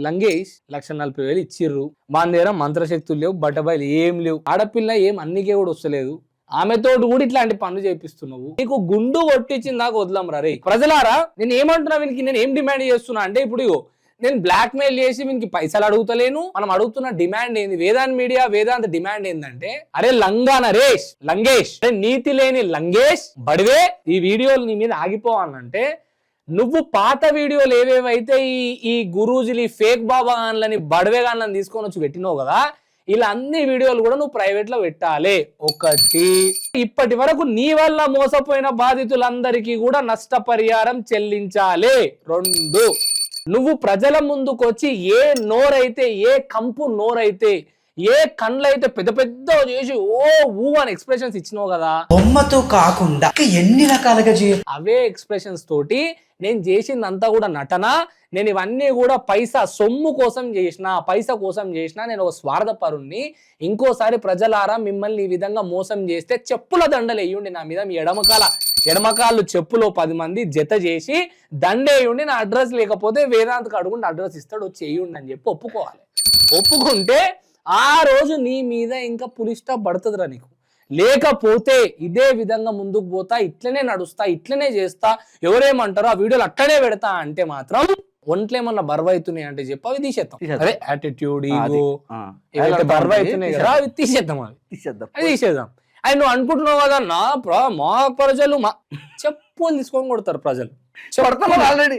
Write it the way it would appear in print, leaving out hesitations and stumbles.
లంగేష్ 1,40,000 ఇచ్చిర్రు. మా దగ్గర మంత్రశక్తులు లేవు, బట్టబయలు ఏం లేవు, ఆడపిల్ల ఏం అన్నికే కూడా వస్తలేదు, ఆమెతోటి కూడా ఇట్లాంటి పనులు చేపిస్తున్నావు. నీకు గుండు కొట్టించిన దాకా వదలం రే. ప్రజలారా, నేను ఏమంటున్నా వీనికి, నేను ఏం డిమాండ్ చేస్తున్నా అంటే, ఇప్పుడు నేను బ్లాక్ మెయిల్ చేసి వీనికి పైసలు అడుగుతలేను. మనం అడుగుతున్న డిమాండ్ ఏంది? వేదాంత డిమాండ్ ఏంటంటే, అరే లంగా నరేష్, లంగేష్, నీతి లేని లంగేష్ బడివే, ఈ వీడియోలు నీ మీద ఆగిపోవాలంటే నువ్వు పాత వీడియోలు ఏవేవైతే ఈ గురూజీలు ఫేక్ బాబాగాన్లని బడవేగాన్లని తీసుకొని వచ్చి పెట్టినావు కదా, ఇలా అన్ని వీడియోలు కూడా నువ్వు ప్రైవేట్ లో పెట్టాలి. ఒకటి, ఇప్పటి వరకు నీ వల్ల మోసపోయిన బాధితులందరికీ కూడా నష్టపరిహారం చెల్లించాలి. 2, నువ్వు ప్రజల ముందుకొచ్చి ఏ నోరైతే, ఏ కంపు నోరైతే, ఏ కళ్ళైతే పెద్ద పెద్ద చేసి ఊ అని ఎక్స్ప్రెషన్స్ ఇచ్చినావు కదా, బొమ్మతో కాకుండా ఎన్ని రకాలుగా అవే ఎక్స్ప్రెషన్స్ తోటి నేను చేసిందంతా కూడా నటన. నేను ఇవన్నీ కూడా పైసా సొమ్ము కోసం చేసిన, పైసా కోసం చేసిన. నేను ఒక స్వార్థపరుణ్ణి. ఇంకోసారి ప్రజలారా మిమ్మల్ని ఈ విధంగా మోసం చేస్తే చెప్పుల దండలు వేయండి నా మీద. మీ ఎడమకాళ్ళు చెప్పులో 10 మంది జత చేసి దండేయండి. నా అడ్రస్ లేకపోతే వేదాంతకు అడుగుండి అడ్రస్ ఇస్తాడు, వచ్చి వేయండి అని చెప్పి ఒప్పుకోవాలి. ఒప్పుకుంటే ఆ రోజు నీ మీద ఇంకా పులి స్టాప్ పడుతుందిరా నీకు. లేకపోతే ఇదే విధంగా ముందుకు పోతా, ఇట్లనే నడుస్తా, ఇట్లనే చేస్తా, ఎవరేమంటారో ఆ వీడియోలు అట్లనే పెడతా అంటే మాత్రం ఒంట్లో ఏమన్నా బరువు అవుతున్నాయి అంటే చెప్పి అవి తీసేద్దాం. అదే యాటిట్యూడ్, ఈగో ఏవైతే బరువు అవుతున్నాయి కదా అవి తీసేద్దాం. అది తీసేద్దాం. అది నువ్వు అనుకుంటున్నావు కదా, మా ప్రజలు చెప్పులు తీసుకొని కొడతారు ప్రజలు. ఆల్రెడీ